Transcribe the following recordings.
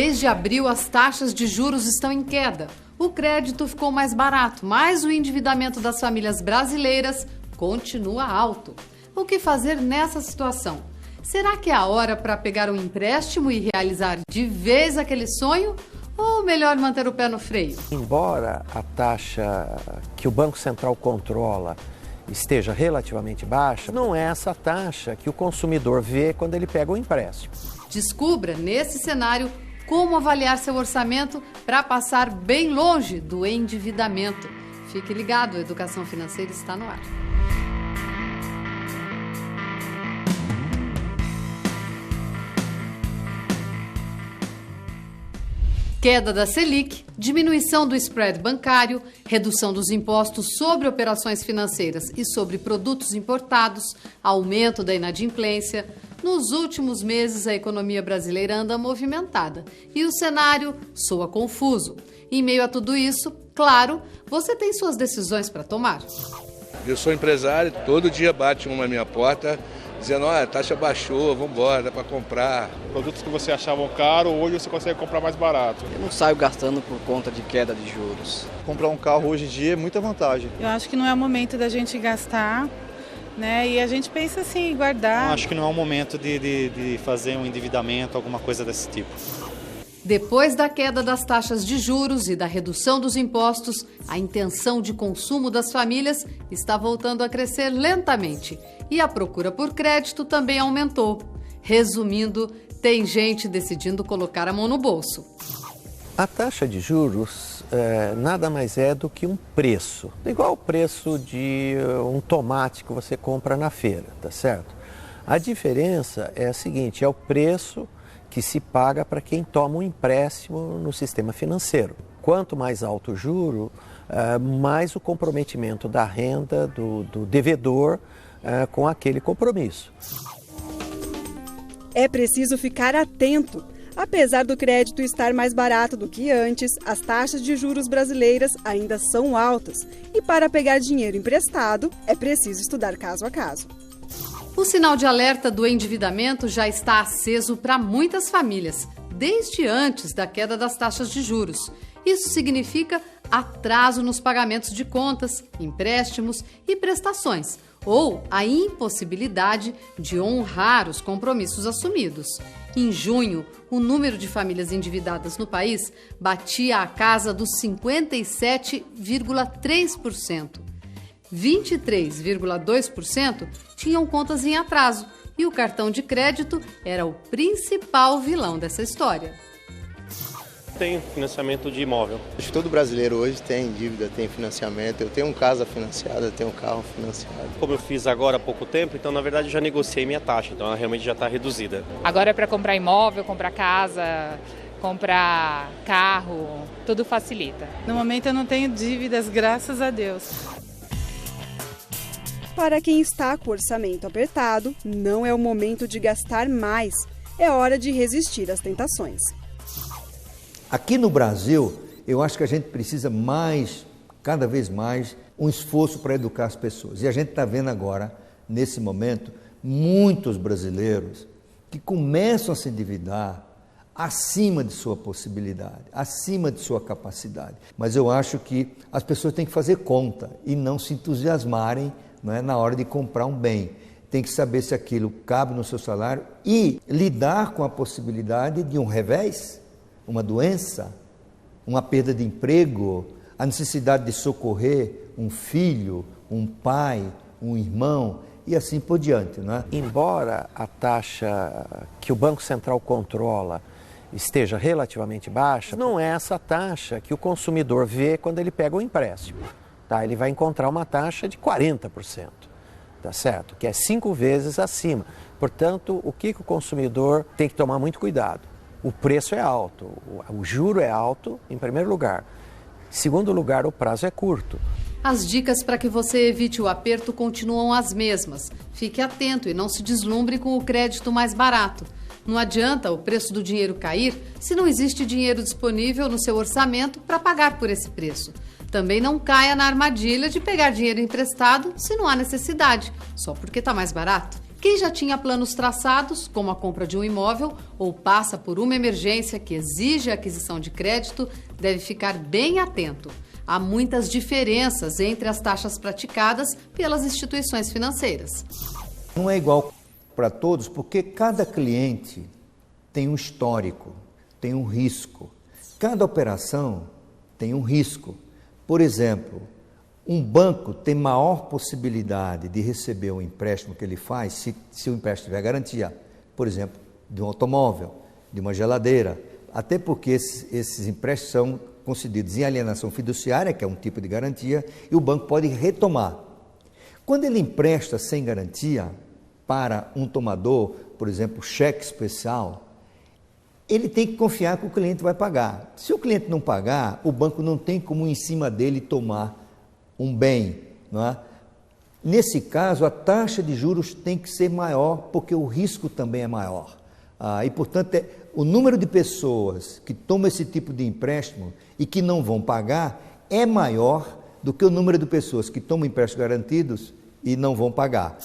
Desde abril, as taxas de juros estão em queda. O crédito ficou mais barato, mas o endividamento das famílias brasileiras continua alto. O que fazer nessa situação? Será que é a hora para pegar um empréstimo e realizar de vez aquele sonho? Ou melhor manter o pé no freio? Embora a taxa que o Banco Central controla esteja relativamente baixa, não é essa taxa que o consumidor vê quando ele pega o empréstimo. Descubra, nesse cenário, como avaliar seu orçamento para passar bem longe do endividamento. Fique ligado, a Educação Financeira está no ar. Queda da Selic, diminuição do spread bancário, redução dos impostos sobre operações financeiras e sobre produtos importados, aumento da inadimplência. Nos últimos meses, a economia brasileira anda movimentada e o cenário soa confuso. Em meio a tudo isso, claro, você tem suas decisões para tomar. Eu sou empresário, todo dia bate uma na minha porta dizendo, olha, a taxa baixou, vamos embora, dá para comprar. Produtos que você achava caro, hoje você consegue comprar mais barato. Eu não saio gastando por conta de queda de juros. Comprar um carro hoje em dia é muita vantagem. Eu acho que não é o momento da gente gastar, né? E a gente pensa assim, guardar. Eu acho que não é o momento de fazer um endividamento, alguma coisa desse tipo. Depois da queda das taxas de juros e da redução dos impostos, a intenção de consumo das famílias está voltando a crescer lentamente e a procura por crédito também aumentou. Resumindo, tem gente decidindo colocar a mão no bolso. A taxa de juros nada mais é do que um preço, igual o preço de um tomate que você compra na feira, tá certo? A diferença é a seguinte, é o preço que se paga para quem toma um empréstimo no sistema financeiro. Quanto mais alto o juro, mais o comprometimento da renda do devedor com aquele compromisso. É preciso ficar atento. Apesar do crédito estar mais barato do que antes, as taxas de juros brasileiras ainda são altas. E para pegar dinheiro emprestado, é preciso estudar caso a caso. O sinal de alerta do endividamento já está aceso para muitas famílias, desde antes da queda das taxas de juros. Isso significa atraso nos pagamentos de contas, empréstimos e prestações, ou a impossibilidade de honrar os compromissos assumidos. Em junho, o número de famílias endividadas no país batia a casa dos 57,3%. 23,2% tinham contas em atraso e o cartão de crédito era o principal vilão dessa história. Tem financiamento de imóvel. Acho que todo brasileiro hoje tem dívida, tem financiamento. Eu tenho casa financiada, eu tenho um carro financiado. Como eu fiz agora há pouco tempo, então na verdade eu já negociei minha taxa, então ela realmente já está reduzida. Agora é para comprar imóvel, comprar casa, comprar carro, tudo facilita. No momento eu não tenho dívidas, graças a Deus. Para quem está com o orçamento apertado, não é o momento de gastar mais. É hora de resistir às tentações. Aqui no Brasil, eu acho que a gente precisa cada vez mais, um esforço para educar as pessoas. E a gente está vendo agora, nesse momento, muitos brasileiros que começam a se endividar acima de sua possibilidade, acima de sua capacidade. Mas eu acho que as pessoas têm que fazer conta e não se entusiasmarem, não é, na hora de comprar um bem. Tem que saber se aquilo cabe no seu salário e lidar com a possibilidade de um revés, uma doença, uma perda de emprego, a necessidade de socorrer um filho, um pai, um irmão e assim por diante, não é? Embora a taxa que o Banco Central controla esteja relativamente baixa, não é essa taxa que o consumidor vê quando ele pega o empréstimo. Tá? Ele vai encontrar uma taxa de 40%, tá certo? Que é 5 vezes acima. Portanto, o que o consumidor tem que tomar muito cuidado? O preço é alto, o juro é alto, em primeiro lugar. Em segundo lugar, o prazo é curto. As dicas para que você evite o aperto continuam as mesmas. Fique atento e não se deslumbre com o crédito mais barato. Não adianta o preço do dinheiro cair se não existe dinheiro disponível no seu orçamento para pagar por esse preço. Também não caia na armadilha de pegar dinheiro emprestado se não há necessidade, só porque está mais barato. Quem já tinha planos traçados, como a compra de um imóvel, ou passa por uma emergência que exige a aquisição de crédito, deve ficar bem atento. Há muitas diferenças entre as taxas praticadas pelas instituições financeiras. Não é igual para todos, porque cada cliente tem um histórico, tem um risco. Cada operação tem um risco. Por exemplo, um banco tem maior possibilidade de receber o empréstimo que ele faz se o empréstimo tiver garantia, por exemplo, de um automóvel, de uma geladeira, até porque esses empréstimos são concedidos em alienação fiduciária, que é um tipo de garantia, e o banco pode retomar. Quando ele empresta sem garantia para um tomador, por exemplo, cheque especial, ele tem que confiar que o cliente vai pagar. Se o cliente não pagar, o banco não tem como em cima dele tomar um bem, não é? Nesse caso, a taxa de juros tem que ser maior, porque o risco também é maior. E, portanto, o número de pessoas que tomam esse tipo de empréstimo e que não vão pagar é maior do que o número de pessoas que tomam empréstimos garantidos e não vão pagar.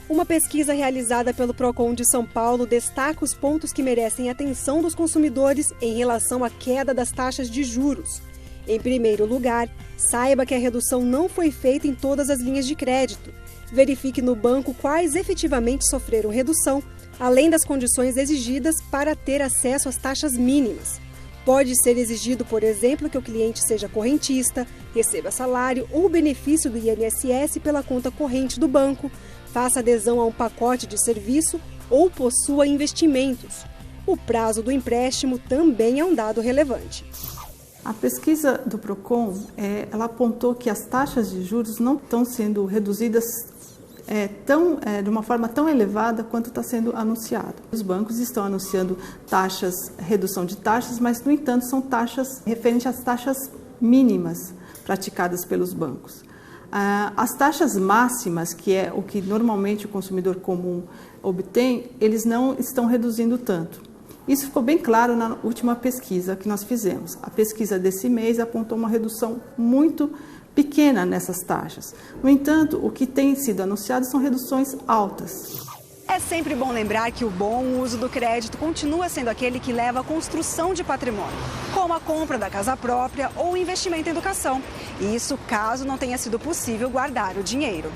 Uma pesquisa realizada pelo Procon de São Paulo destaca os pontos que merecem atenção dos consumidores em relação à queda das taxas de juros. Em primeiro lugar, saiba que a redução não foi feita em todas as linhas de crédito. Verifique no banco quais efetivamente sofreram redução, além das condições exigidas para ter acesso às taxas mínimas. Pode ser exigido, por exemplo, que o cliente seja correntista, receba salário ou benefício do INSS pela conta corrente do banco, faça adesão a um pacote de serviço ou possua investimentos. O prazo do empréstimo também é um dado relevante. A pesquisa do Procon, ela apontou que as taxas de juros não estão sendo reduzidas de uma forma tão elevada quanto está sendo anunciado. Os bancos estão anunciando redução de taxas, mas, no entanto, são taxas referentes às taxas mínimas praticadas pelos bancos. As taxas máximas, que é o que normalmente o consumidor comum obtém, eles não estão reduzindo tanto. Isso ficou bem claro na última pesquisa que nós fizemos. A pesquisa desse mês apontou uma redução muito pequena nessas taxas. No entanto, o que tem sido anunciado são reduções altas. É sempre bom lembrar que o bom uso do crédito continua sendo aquele que leva à construção de patrimônio, como a compra da casa própria ou o investimento em educação. E isso caso não tenha sido possível guardar o dinheiro.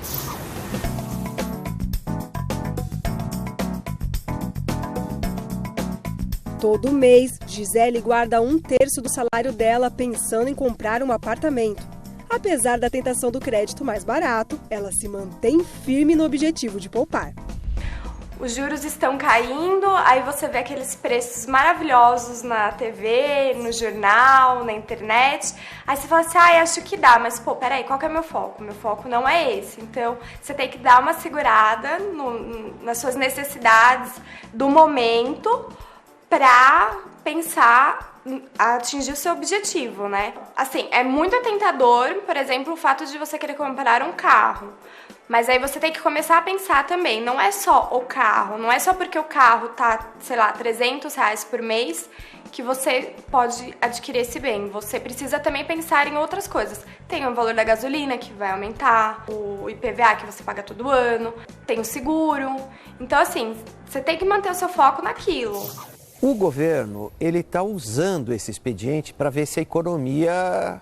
Todo mês, Gisele guarda 1/3 do salário dela pensando em comprar um apartamento. Apesar da tentação do crédito mais barato, ela se mantém firme no objetivo de poupar. Os juros estão caindo, aí você vê aqueles preços maravilhosos na TV, no jornal, na internet. Aí você fala assim, acho que dá, mas pô, peraí, qual que é meu foco? Meu foco não é esse. Então, você tem que dar uma segurada nas suas necessidades do momento para pensar a atingir o seu objetivo, né? Assim, é muito tentador, por exemplo, o fato de você querer comprar um carro. Mas aí você tem que começar a pensar também, não é só o carro, não é só porque o carro tá, sei lá, R$300 por mês que você pode adquirir esse bem. Você precisa também pensar em outras coisas. Tem o valor da gasolina que vai aumentar, o IPVA que você paga todo ano, tem o seguro. Então, assim, você tem que manter o seu foco naquilo. O governo, ele está usando esse expediente para ver se a economia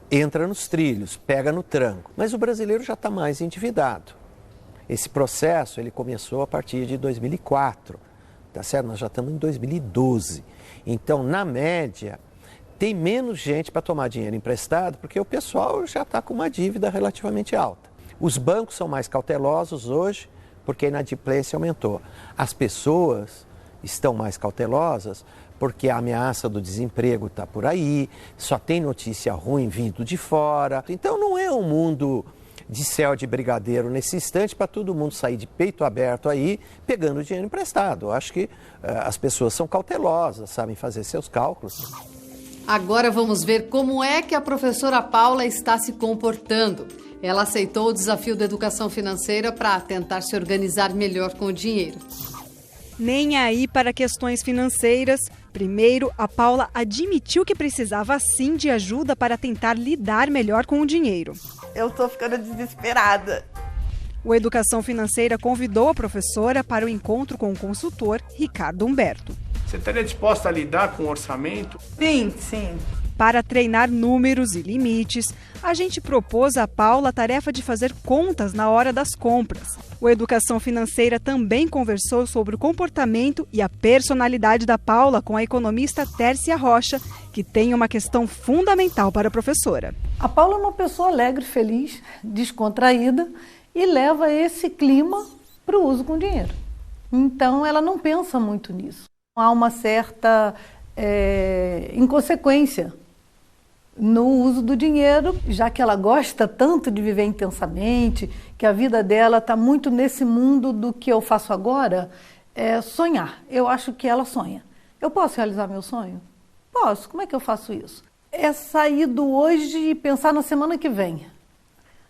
entra nos trilhos, pega no tranco. Mas o brasileiro já está mais endividado. Esse processo, ele começou a partir de 2004, tá certo? Nós já estamos em 2012. Então, na média, tem menos gente para tomar dinheiro emprestado, porque o pessoal já está com uma dívida relativamente alta. Os bancos são mais cautelosos hoje, porque a inadimplência aumentou. As pessoas estão mais cautelosas porque a ameaça do desemprego está por aí, só tem notícia ruim vindo de fora. Então não é um mundo de céu de brigadeiro nesse instante para todo mundo sair de peito aberto aí pegando dinheiro emprestado. Eu acho que as pessoas são cautelosas, sabem fazer seus cálculos. Agora vamos ver como é que a professora Paula está se comportando. Ela aceitou o desafio da educação financeira para tentar se organizar melhor com o dinheiro. Nem aí para questões financeiras. Primeiro, a Paula admitiu que precisava sim de ajuda para tentar lidar melhor com o dinheiro. Eu tô ficando desesperada. O Educação Financeira convidou a professora para o encontro com o consultor Ricardo Humberto. Você estaria disposta a lidar com o orçamento? Sim. Para treinar números e limites, a gente propôs a Paula a tarefa de fazer contas na hora das compras. O Educação Financeira também conversou sobre o comportamento e a personalidade da Paula com a economista Tércia Rocha, que tem uma questão fundamental para a professora. A Paula é uma pessoa alegre, feliz, descontraída e leva esse clima para o uso com dinheiro. Então, ela não pensa muito nisso. Há uma certa inconsequência no uso do dinheiro, já que ela gosta tanto de viver intensamente, que a vida dela está muito nesse mundo do que eu faço agora, sonhar. Eu acho que ela sonha. Eu posso realizar meu sonho? Posso. Como é que eu faço isso? É sair do hoje e pensar na semana que vem.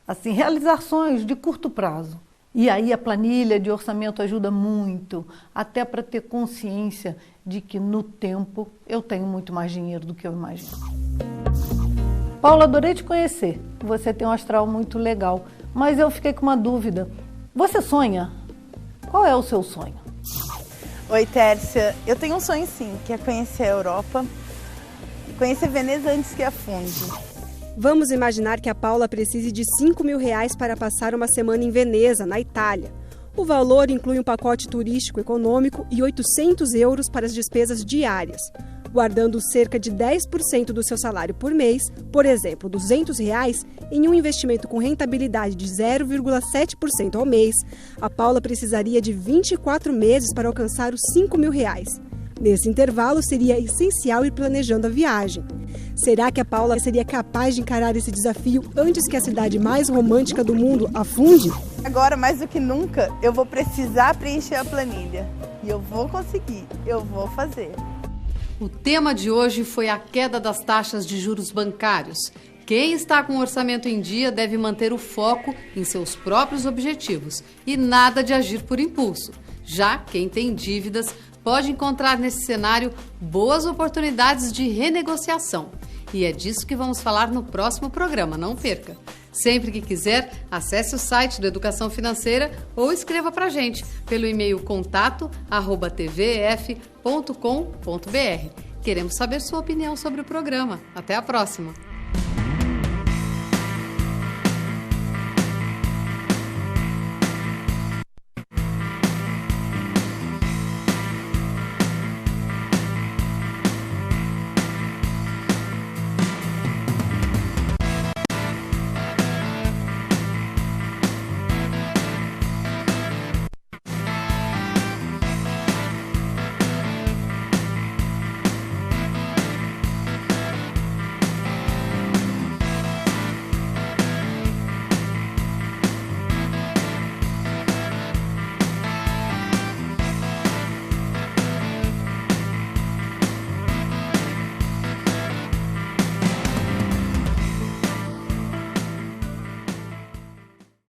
Assim, realizar sonhos de curto prazo. E aí a planilha de orçamento ajuda muito, até para ter consciência de que no tempo eu tenho muito mais dinheiro do que eu imagino. Paula, adorei te conhecer. Você tem um astral muito legal, mas eu fiquei com uma dúvida. Você sonha? Qual é o seu sonho? Oi, Tércia. Eu tenho um sonho sim, que é conhecer a Europa, conhecer Veneza antes que afunde. Vamos imaginar que a Paula precise de R$5.000 para passar uma semana em Veneza, na Itália. O valor inclui um pacote turístico econômico e €800 para as despesas diárias. Guardando cerca de 10% do seu salário por mês, por exemplo, R$200, em um investimento com rentabilidade de 0,7% ao mês, a Paula precisaria de 24 meses para alcançar os R$5.000. Nesse intervalo, seria essencial ir planejando a viagem. Será que a Paula seria capaz de encarar esse desafio antes que a cidade mais romântica do mundo afunde? Agora, mais do que nunca, eu vou precisar preencher a planilha. E eu vou conseguir, eu vou fazer. O tema de hoje foi a queda das taxas de juros bancários. Quem está com o orçamento em dia deve manter o foco em seus próprios objetivos e nada de agir por impulso. Já quem tem dívidas pode encontrar nesse cenário boas oportunidades de renegociação. E é disso que vamos falar no próximo programa, não perca! Sempre que quiser, acesse o site do Educação Financeira ou escreva para a gente pelo e-mail contato@tvef.com.br. Queremos saber sua opinião sobre o programa. Até a próxima!